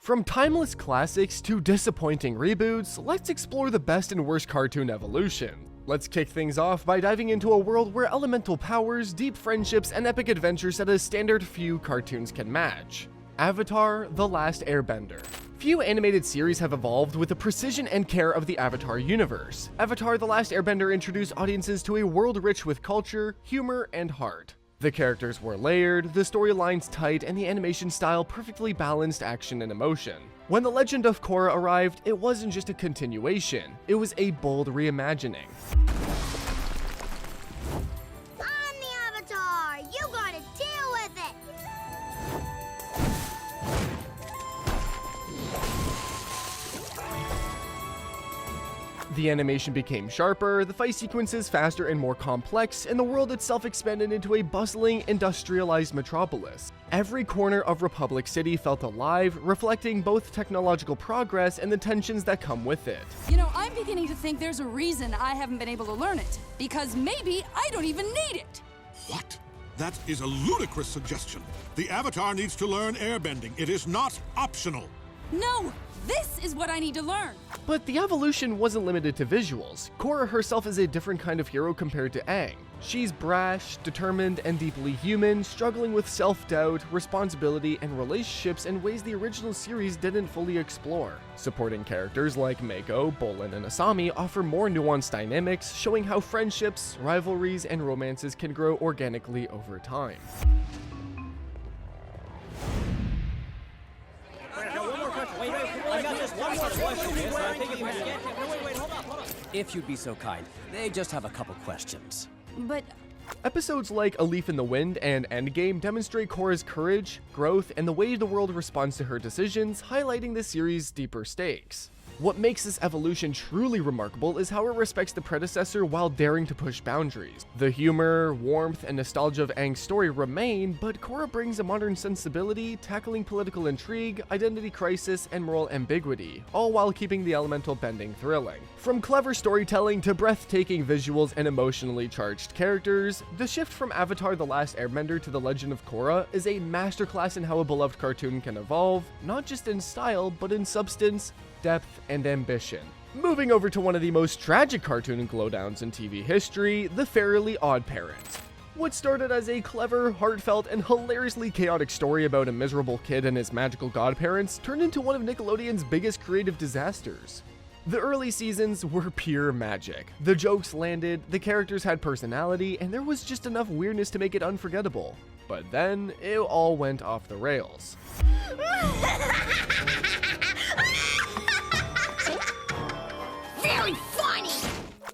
From timeless classics to disappointing reboots, let's explore the best and worst cartoon evolution. Let's kick things off by diving into a world where elemental powers, deep friendships, and epic adventures set a standard few cartoons can match. Avatar: The Last Airbender. Few animated series have evolved with the precision and care of the Avatar universe. Avatar: The Last Airbender introduced audiences to a world rich with culture, humor, and heart. The characters were layered, the storylines tight, and the animation style perfectly balanced action and emotion. When The Legend of Korra arrived, it wasn't just a continuation, it was a bold reimagining. I'm the Avatar! You gotta deal with it! The animation became sharper, the fight sequences faster and more complex, and the world itself expanded into a bustling, industrialized metropolis. Every corner of Republic City felt alive, reflecting both technological progress and the tensions that come with it. You know, I'm beginning to think there's a reason I haven't been able to learn it. Because maybe I don't even need it. What? That is a ludicrous suggestion. The Avatar needs to learn airbending. It is not optional. No! This is what I need to learn! But the evolution wasn't limited to visuals. Korra herself is a different kind of hero compared to Aang. She's brash, determined, and deeply human, struggling with self-doubt, responsibility, and relationships in ways the original series didn't fully explore. Supporting characters like Mako, Bolin, and Asami offer more nuanced dynamics, showing how friendships, rivalries, and romances can grow organically over time. If you'd be so kind, they just have a couple questions. But Episodes like A Leaf in the Wind and Endgame demonstrate Korra's courage, growth, and the way the world responds to her decisions, highlighting the series' deeper stakes. What makes this evolution truly remarkable is how it respects the predecessor while daring to push boundaries. The humor, warmth, and nostalgia of Aang's story remain, but Korra brings a modern sensibility, tackling political intrigue, identity crisis, and moral ambiguity, all while keeping the elemental bending thrilling. From clever storytelling to breathtaking visuals and emotionally charged characters, the shift from Avatar: The Last Airbender to The Legend of Korra is a masterclass in how a beloved cartoon can evolve, not just in style, but in substance, depth, and ambition. Moving over to one of the most tragic cartoon glowdowns in TV history, the Fairly OddParents. What started as a clever, heartfelt, and hilariously chaotic story about a miserable kid and his magical godparents turned into one of Nickelodeon's biggest creative disasters. The early seasons were pure magic. The jokes landed, the characters had personality, and there was just enough weirdness to make it unforgettable. But then, it all went off the rails. Very funny!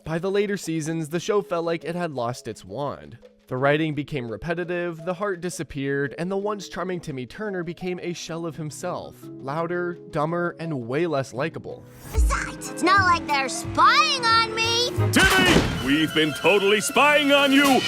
By the later seasons, the show felt like it had lost its wand. The writing became repetitive, the heart disappeared, and the once charming Timmy Turner became a shell of himself, louder, dumber, and way less likable. Besides, it's not like they're spying on me! Timmy! We've been totally spying on you!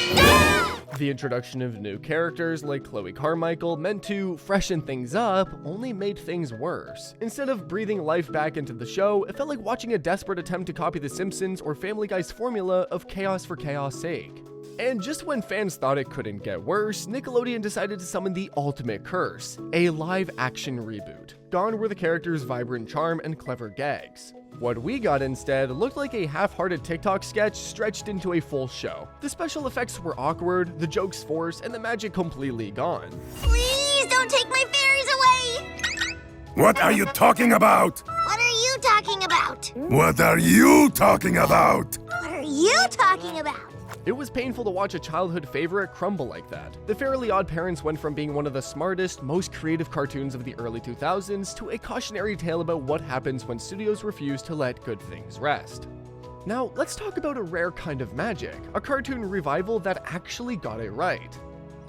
The introduction of new characters like Chloe Carmichael, meant to freshen things up, only made things worse. Instead of breathing life back into the show, it felt like watching a desperate attempt to copy The Simpsons or Family Guy's formula of chaos for chaos' sake. And just when fans thought it couldn't get worse, Nickelodeon decided to summon the ultimate curse, a live-action reboot. Gone were the characters' vibrant charm and clever gags. What we got instead looked like a half-hearted TikTok sketch stretched into a full show. The special effects were awkward, the jokes forced, and the magic completely gone. Please don't take my fairies away! What are you talking about? What are you talking about? What are you talking about? What are you talking about? It was painful to watch a childhood favorite crumble like that. The Fairly OddParents went from being one of the smartest, most creative cartoons of the early 2000s to a cautionary tale about what happens when studios refuse to let good things rest. Now, let's talk about a rare kind of magic, a cartoon revival that actually got it right.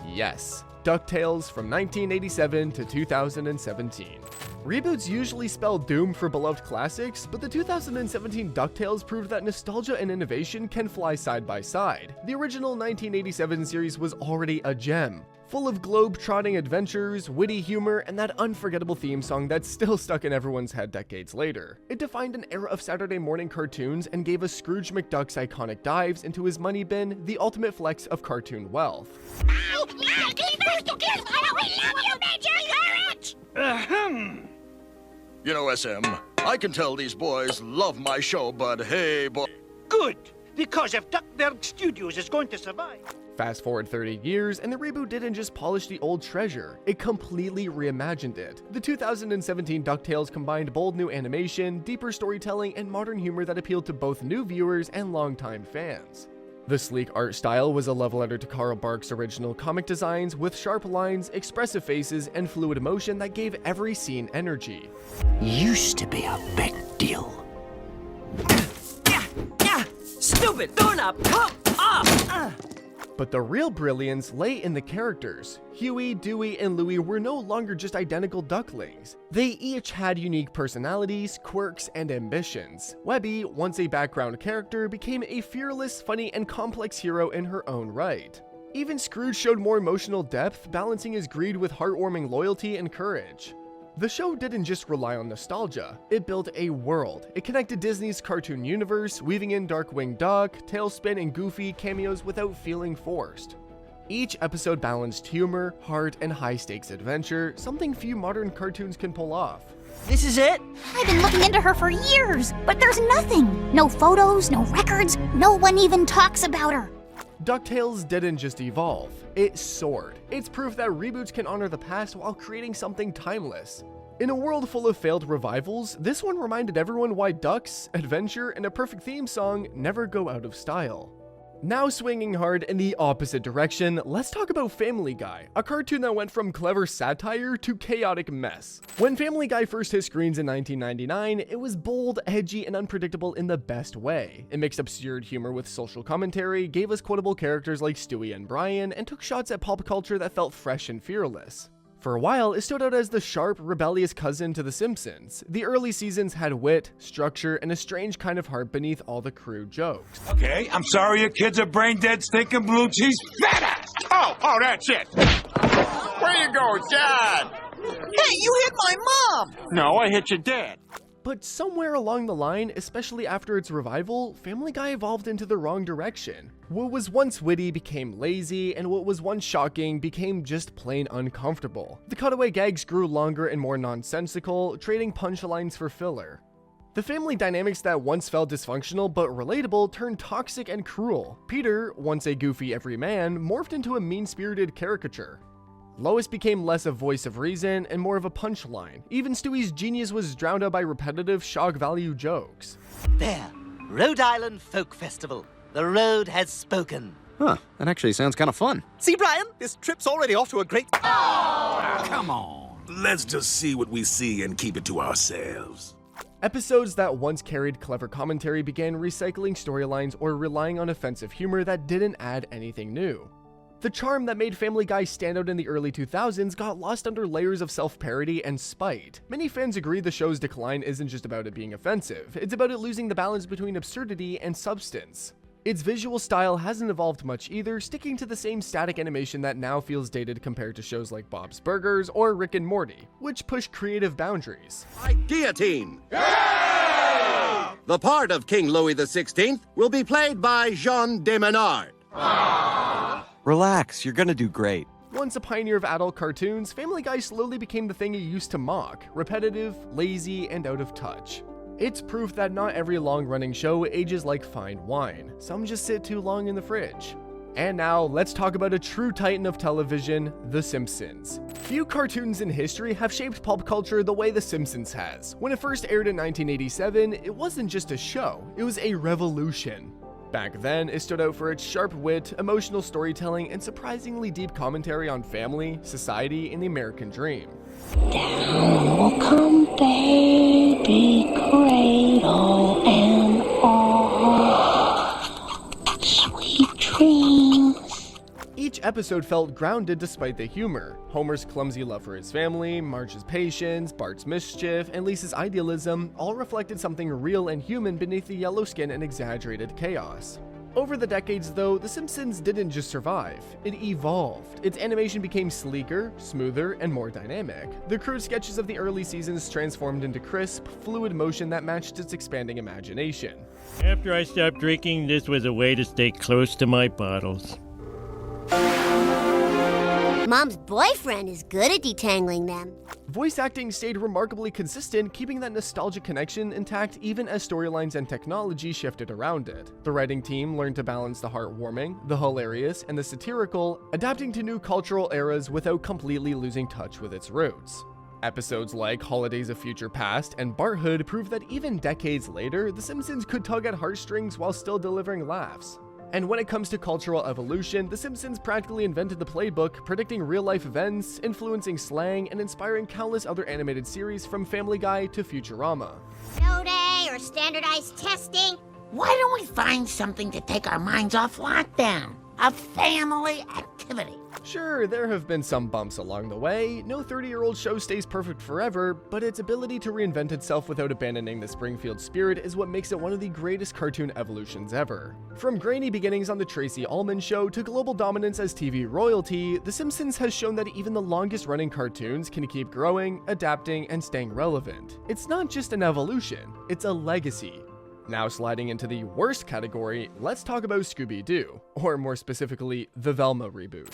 Yes, DuckTales from 1987 to 2017. Reboots usually spell doom for beloved classics, but the 2017 DuckTales proved that nostalgia and innovation can fly side by side. The original 1987 series was already a gem, full of globe-trotting adventures, witty humor, and that unforgettable theme song that's still stuck in everyone's head decades later. It defined an era of Saturday morning cartoons and gave us Scrooge McDuck's iconic dives into his money bin, the ultimate flex of cartoon wealth. I'll be first to kiss! I love you, Major Carrot! Ahem. You know, SM, I can tell these boys love my show, but hey, boy. Good, because if DuckTales Studios is going to survive... Fast forward 30 years, and the reboot didn't just polish the old treasure, it completely reimagined it. The 2017 DuckTales combined bold new animation, deeper storytelling, and modern humor that appealed to both new viewers and longtime fans. The sleek art style was a love letter to Carl Barks' original comic designs, with sharp lines, expressive faces, and fluid emotion that gave every scene energy. Used to be a big deal. Stupid doorknob, come off! But the real brilliance lay in the characters. Huey, Dewey, and Louie were no longer just identical ducklings. They each had unique personalities, quirks, and ambitions. Webby, once a background character, became a fearless, funny, and complex hero in her own right. Even Scrooge showed more emotional depth, balancing his greed with heartwarming loyalty and courage. The show didn't just rely on nostalgia, it built a world. It connected Disney's cartoon universe, weaving in Darkwing Duck, Tailspin, and Goofy cameos without feeling forced. Each episode balanced humor, heart, and high-stakes adventure, something few modern cartoons can pull off. This is it? I've been looking into her for years, but there's nothing. No photos, no records, no one even talks about her. DuckTales didn't just evolve, it soared. It's proof that reboots can honor the past while creating something timeless. In a world full of failed revivals, this one reminded everyone why ducks, adventure, and a perfect theme song never go out of style. Now swinging hard in the opposite direction, let's talk about Family Guy, a cartoon that went from clever satire to chaotic mess. When Family Guy first hit screens in 1999, it was bold, edgy, and unpredictable in the best way. It mixed absurd humor with social commentary, gave us quotable characters like Stewie and Brian, and took shots at pop culture that felt fresh and fearless. For a while, it stood out as the sharp, rebellious cousin to The Simpsons. The early seasons had wit, structure, and a strange kind of heart beneath all the crude jokes. Okay, I'm sorry your kids are brain-dead, stinking blue cheese fat ass! Oh, that's it! Where you go, Dad? Hey, you hit my mom! No, I hit your dad. But somewhere along the line, especially after its revival, Family Guy evolved into the wrong direction. What was once witty became lazy, and what was once shocking became just plain uncomfortable. The cutaway gags grew longer and more nonsensical, trading punchlines for filler. The family dynamics that once felt dysfunctional but relatable turned toxic and cruel. Peter, once a goofy everyman, morphed into a mean-spirited caricature. Lois became less a voice of reason and more of a punchline. Even Stewie's genius was drowned out by repetitive shock value jokes. There, Rhode Island Folk Festival. The road has spoken. Huh, that actually sounds kind of fun. See, Brian, this trip's already off to a great... Oh, come on. Let's just see what we see and keep it to ourselves. Episodes that once carried clever commentary began recycling storylines or relying on offensive humor that didn't add anything new. The charm that made Family Guy stand out in the early 2000s got lost under layers of self-parody and spite. Many fans agree the show's decline isn't just about it being offensive, it's about it losing the balance between absurdity and substance. Its visual style hasn't evolved much either, sticking to the same static animation that now feels dated compared to shows like Bob's Burgers or Rick and Morty, which push creative boundaries. Guillotine! Yeah! The part of King Louis XVI will be played by Jean Desmenard. Relax, you're gonna do great. Once a pioneer of adult cartoons, Family Guy slowly became the thing it used to mock, repetitive, lazy, and out of touch. It's proof that not every long-running show ages like fine wine. Some just sit too long in the fridge. And now, let's talk about a true titan of television, The Simpsons. Few cartoons in history have shaped pop culture the way The Simpsons has. When it first aired in 1987, it wasn't just a show, it was a revolution. Back then, it stood out for its sharp wit, emotional storytelling, and surprisingly deep commentary on family, society, and the American dream. Down will come baby cradle and all sweet dreams. Each episode felt grounded despite the humor. Homer's clumsy love for his family, Marge's patience, Bart's mischief, and Lisa's idealism all reflected something real and human beneath the yellow skin and exaggerated chaos. Over the decades, though, The Simpsons didn't just survive, it evolved. Its animation became sleeker, smoother, and more dynamic. The crude sketches of the early seasons transformed into crisp, fluid motion that matched its expanding imagination. After I stopped drinking, this was a way to stay close to my bottles. mom's boyfriend is good at detangling them. Voice acting stayed remarkably consistent, keeping that nostalgic connection intact even as storylines and technology shifted around it. The writing team learned to balance the heartwarming, the hilarious, and the satirical, adapting to new cultural eras without completely losing touch with its roots. Episodes like Holidays of Future Past and Barthood prove that even decades later, The Simpsons could tug at heartstrings while still delivering laughs. And when it comes to cultural evolution, The Simpsons practically invented the playbook, predicting real-life events, influencing slang, and inspiring countless other animated series from Family Guy to Futurama. Snow day or standardized testing? Why don't we find something to take our minds off lockdown? A family activity. Sure, there have been some bumps along the way. No 30-year-old show stays perfect forever, but its ability to reinvent itself without abandoning the Springfield spirit is what makes it one of the greatest cartoon evolutions ever. From grainy beginnings on The Tracy Ullman Show to global dominance as TV royalty, The Simpsons has shown that even the longest-running cartoons can keep growing, adapting, and staying relevant. It's not just an evolution, it's a legacy. Now sliding into the worst category, let's talk about Scooby-Doo, or more specifically, the Velma reboot.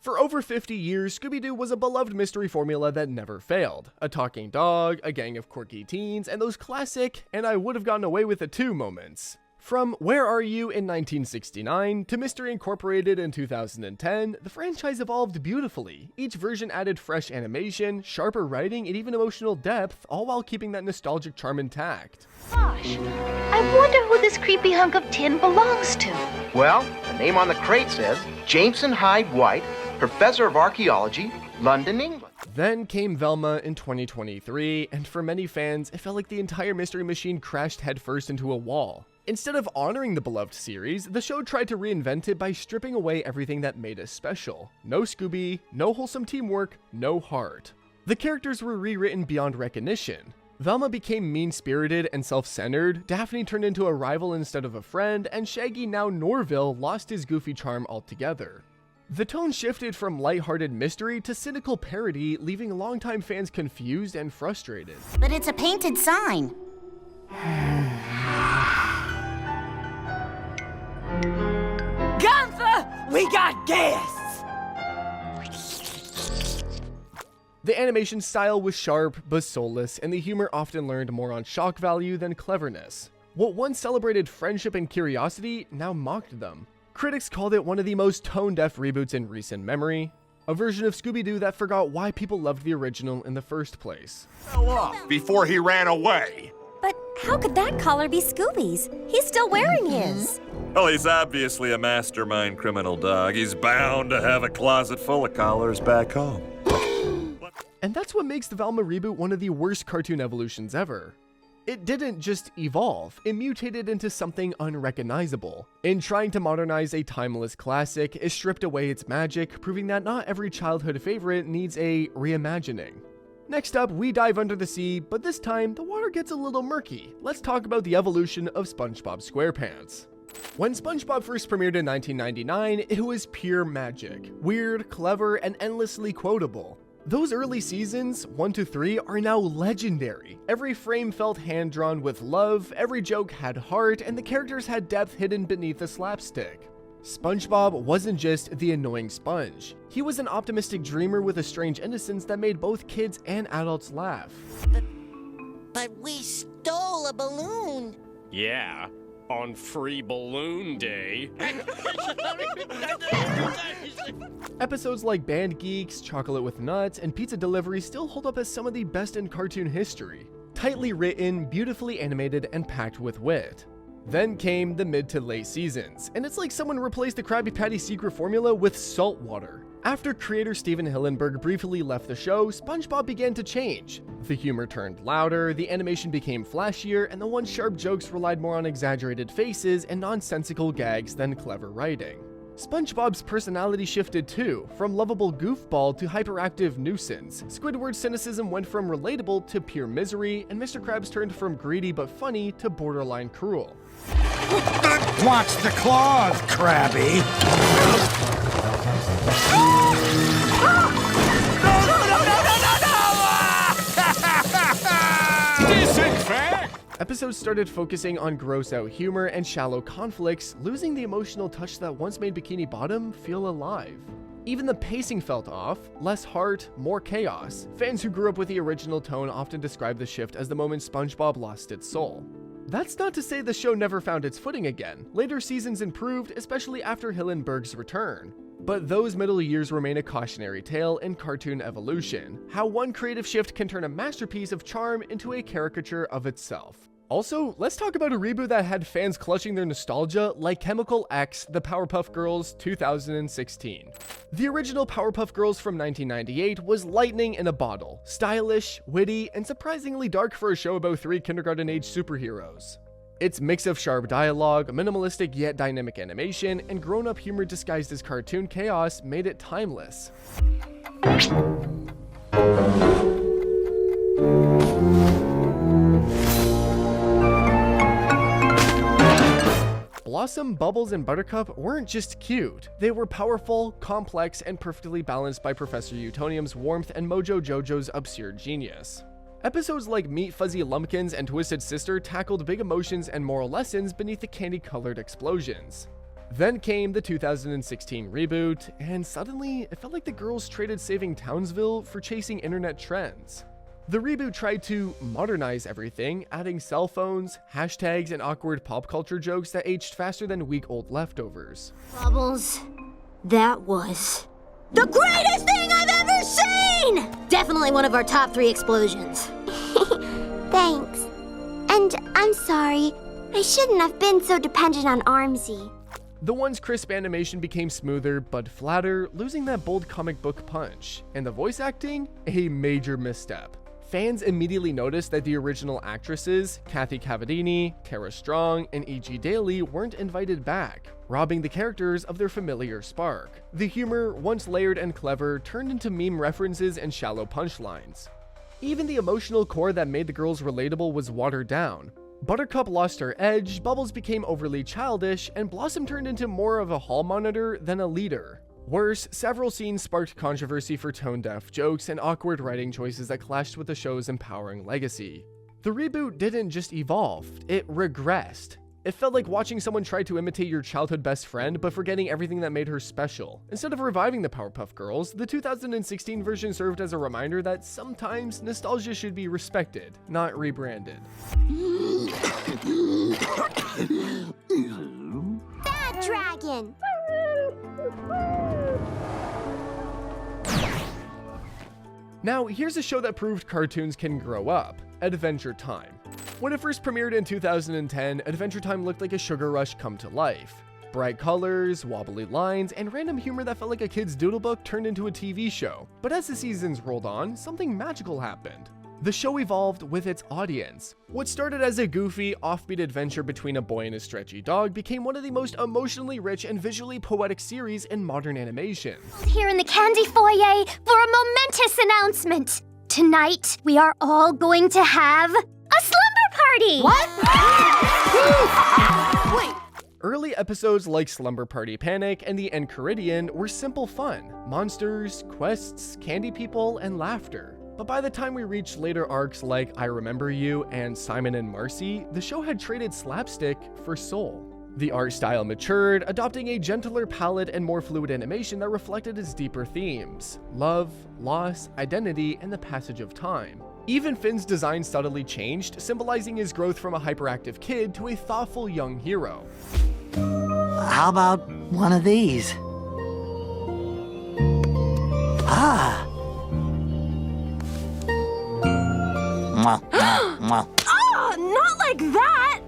For over 50 years, Scooby-Doo was a beloved mystery formula that never failed. A talking dog, a gang of quirky teens, and those classic, and I would have gotten away with it too moments. From Where Are You in 1969 to Mystery Incorporated in 2010, the franchise evolved beautifully. Each version added fresh animation, sharper writing, and even emotional depth, all while keeping that nostalgic charm intact. Gosh, I wonder who this creepy hunk of tin belongs to. Well, the name on the crate says Jameson Hyde White, Professor of Archaeology, London, England. Then came Velma in 2023, and for many fans, it felt like the entire Mystery Machine crashed headfirst into a wall. Instead of honoring the beloved series, the show tried to reinvent it by stripping away everything that made it special. No Scooby, no wholesome teamwork, no heart. The characters were rewritten beyond recognition. Velma became mean-spirited and self-centered, Daphne turned into a rival instead of a friend, and Shaggy, now Norville, lost his goofy charm altogether. The tone shifted from lighthearted mystery to cynical parody, leaving longtime fans confused and frustrated. But it's a painted sign. Gunther, we got guests! The animation style was sharp but soulless, and the humor often learned more on shock value than cleverness. What once celebrated friendship and curiosity now mocked them. Critics called it one of the most tone-deaf reboots in recent memory, a version of Scooby-Doo that forgot why people loved the original in the first place. Fell off before he ran away. But how could that collar be Scooby's? He's still wearing his. Well, he's obviously a mastermind criminal dog. He's bound to have a closet full of collars back home. And that's what makes the Velma reboot one of the worst cartoon evolutions ever. It didn't just evolve, it mutated into something unrecognizable. In trying to modernize a timeless classic, it stripped away its magic, proving that not every childhood favorite needs a reimagining. Next up, we dive under the sea, but this time, the water gets a little murky. Let's talk about the evolution of SpongeBob SquarePants. When SpongeBob first premiered in 1999, it was pure magic. Weird, clever, and endlessly quotable. Those early seasons, 1 to 3, are now legendary. Every frame felt hand-drawn with love, every joke had heart, and the characters had depth hidden beneath the slapstick. SpongeBob wasn't just the annoying sponge. He was an optimistic dreamer with a strange innocence that made both kids and adults laugh. But we stole a balloon. Yeah, on Free Balloon Day. Episodes like Band Geeks, Chocolate with Nuts, and Pizza Delivery still hold up as some of the best in cartoon history. Tightly written, beautifully animated, and packed with wit. Then came the mid to late seasons, and it's like someone replaced the Krabby Patty secret formula with salt water. After creator Steven Hillenburg briefly left the show, SpongeBob began to change. The humor turned louder, the animation became flashier, and the once sharp jokes relied more on exaggerated faces and nonsensical gags than clever writing. SpongeBob's personality shifted too, from lovable goofball to hyperactive nuisance. Squidward's cynicism went from relatable to pure misery, and Mr. Krabs turned from greedy but funny to borderline cruel. Watch the claws, Krabby. Disinfect! Episodes started focusing on gross-out humor and shallow conflicts, losing the emotional touch that once made Bikini Bottom feel alive. Even the pacing felt off, less heart, more chaos. Fans who grew up with the original tone often describe the shift as the moment SpongeBob lost its soul. That's not to say the show never found its footing again. Later seasons improved, especially after Hillenburg's return. But those middle years remain a cautionary tale in cartoon evolution, how one creative shift can turn a masterpiece of charm into a caricature of itself. Also, let's talk about a reboot that had fans clutching their nostalgia like Chemical X, The Powerpuff Girls 2016. The original Powerpuff Girls from 1998 was lightning in a bottle, stylish, witty, and surprisingly dark for a show about 3 kindergarten-age superheroes. Its mix of sharp dialogue, minimalistic yet dynamic animation, and grown-up humor disguised as cartoon chaos made it timeless. Blossom, Bubbles, and Buttercup weren't just cute. They were powerful, complex, and perfectly balanced by Professor Utonium's warmth and Mojo Jojo's absurd genius. Episodes like Meet Fuzzy Lumpkins and Twisted Sister tackled big emotions and moral lessons beneath the candy-colored explosions. Then came the 2016 reboot, and suddenly it felt like the girls traded saving Townsville for chasing internet trends. The reboot tried to modernize everything, adding cell phones, hashtags, and awkward pop culture jokes that aged faster than week-old leftovers. Bubbles, that was the greatest thing I've ever seen! Definitely one of our top 3 explosions. Thanks. And I'm sorry. I shouldn't have been so dependent on Armsy. The once crisp animation became smoother but flatter, losing that bold comic book punch. And the voice acting? A major misstep. Fans immediately noticed that the original actresses, Kathy Cavadini, Kara Strong, and E.G. Daly weren't invited back, robbing the characters of their familiar spark. The humor, once layered and clever, turned into meme references and shallow punchlines. Even the emotional core that made the girls relatable was watered down. Buttercup lost her edge, Bubbles became overly childish, and Blossom turned into more of a hall monitor than a leader. Worse, several scenes sparked controversy for tone-deaf jokes and awkward writing choices that clashed with the show's empowering legacy. The reboot didn't just evolve, it regressed. It felt like watching someone try to imitate your childhood best friend but forgetting everything that made her special. Instead of reviving the Powerpuff Girls, the 2016 version served as a reminder that sometimes nostalgia should be respected, not rebranded. Bad dragon! Now, here's a show that proved cartoons can grow up, Adventure Time. When it first premiered in 2010, Adventure Time looked like a sugar rush come to life. Bright colors, wobbly lines, and random humor that felt like a kid's doodlebook turned into a TV show. But as the seasons rolled on, something magical happened. The show evolved with its audience. What started as a goofy, offbeat adventure between a boy and a stretchy dog became one of the most emotionally rich and visually poetic series in modern animation. Here in the candy foyer for a momentous announcement. Tonight, we are all going to have a slumber party! What? Wait. Early episodes like Slumber Party Panic and The Enchiridion were simple fun. Monsters, quests, candy people, and laughter. But by the time we reached later arcs like I Remember You and Simon and Marcy, the show had traded slapstick for soul. The art style matured, adopting a gentler palette and more fluid animation that reflected its deeper themes: love, loss, identity, and the passage of time. Even Finn's design subtly changed, symbolizing his growth from a hyperactive kid to a thoughtful young hero. How about one of these? Ah! Oh, not like that!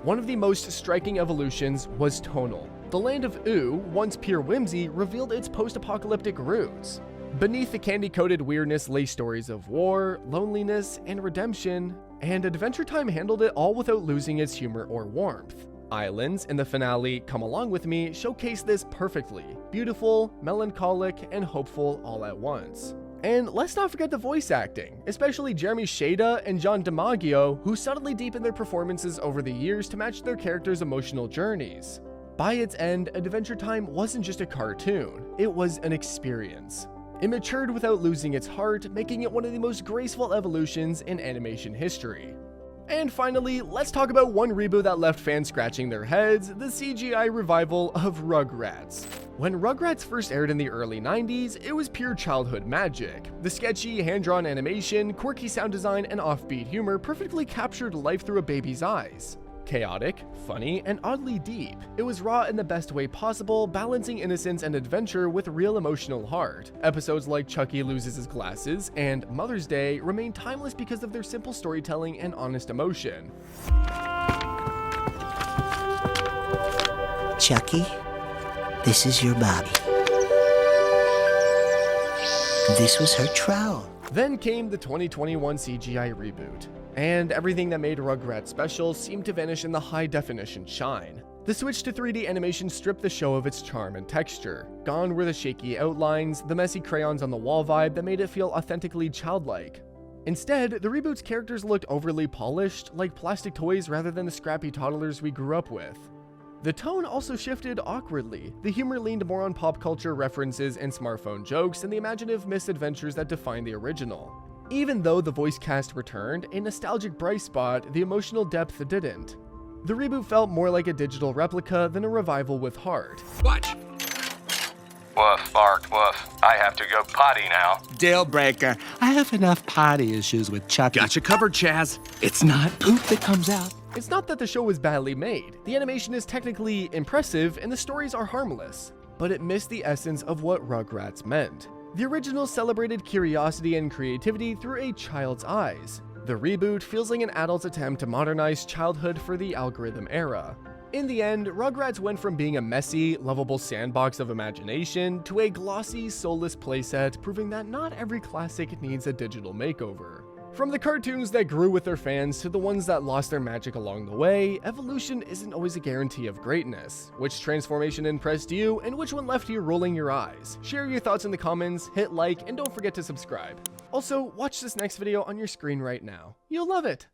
One of the most striking evolutions was tonal. The land of Ooh, once pure whimsy, revealed its post-apocalyptic roots. Beneath the candy-coated weirdness lay stories of war, loneliness, and redemption, and Adventure Time handled it all without losing its humor or warmth. Islands, in the finale Come Along With Me, showcased this perfectly. Beautiful, melancholic, and hopeful all at once. And let's not forget the voice acting, especially Jeremy Shada and John DiMaggio, who subtly deepened their performances over the years to match their characters' emotional journeys. By its end, Adventure Time wasn't just a cartoon, it was an experience. It matured without losing its heart, making it one of the most graceful evolutions in animation history. And finally, let's talk about one reboot that left fans scratching their heads, the CGI revival of Rugrats. When Rugrats first aired in the early 90s, it was pure childhood magic. The sketchy, hand-drawn animation, quirky sound design, and offbeat humor perfectly captured life through a baby's eyes. Chaotic, funny, and oddly deep, it was raw in the best way possible, balancing innocence and adventure with real emotional heart. Episodes like Chucky Loses His Glasses and Mother's Day remain timeless because of their simple storytelling and honest emotion. Chucky, this is your Bobby. This was her trowel. Then came the 2021 CGI reboot, and everything that made Rugrats special seemed to vanish in the high-definition shine. The switch to 3D animation stripped the show of its charm and texture. Gone were the shaky outlines, the messy crayons on the wall vibe that made it feel authentically childlike. Instead, the reboot's characters looked overly polished, like plastic toys rather than the scrappy toddlers we grew up with. The tone also shifted awkwardly. The humor leaned more on pop culture references and smartphone jokes than the imaginative misadventures that defined the original. Even though the voice cast returned, a nostalgic bright spot, the emotional depth didn't. The reboot felt more like a digital replica than a revival with heart. Watch. Woof, bark, woof. I have to go potty now. Deal breaker. I have enough potty issues with Chucky. Got you covered, Chaz. It's not poop that comes out. It's not that the show was badly made. The animation is technically impressive and the stories are harmless, but it missed the essence of what Rugrats meant. The original celebrated curiosity and creativity through a child's eyes. The reboot feels like an adult's attempt to modernize childhood for the algorithm era. In the end, Rugrats went from being a messy, lovable sandbox of imagination to a glossy, soulless playset, proving that not every classic needs a digital makeover. From the cartoons that grew with their fans to the ones that lost their magic along the way, evolution isn't always a guarantee of greatness. Which transformation impressed you, and which one left you rolling your eyes? Share your thoughts in the comments, hit like, and don't forget to subscribe. Also, watch this next video on your screen right now. You'll love it!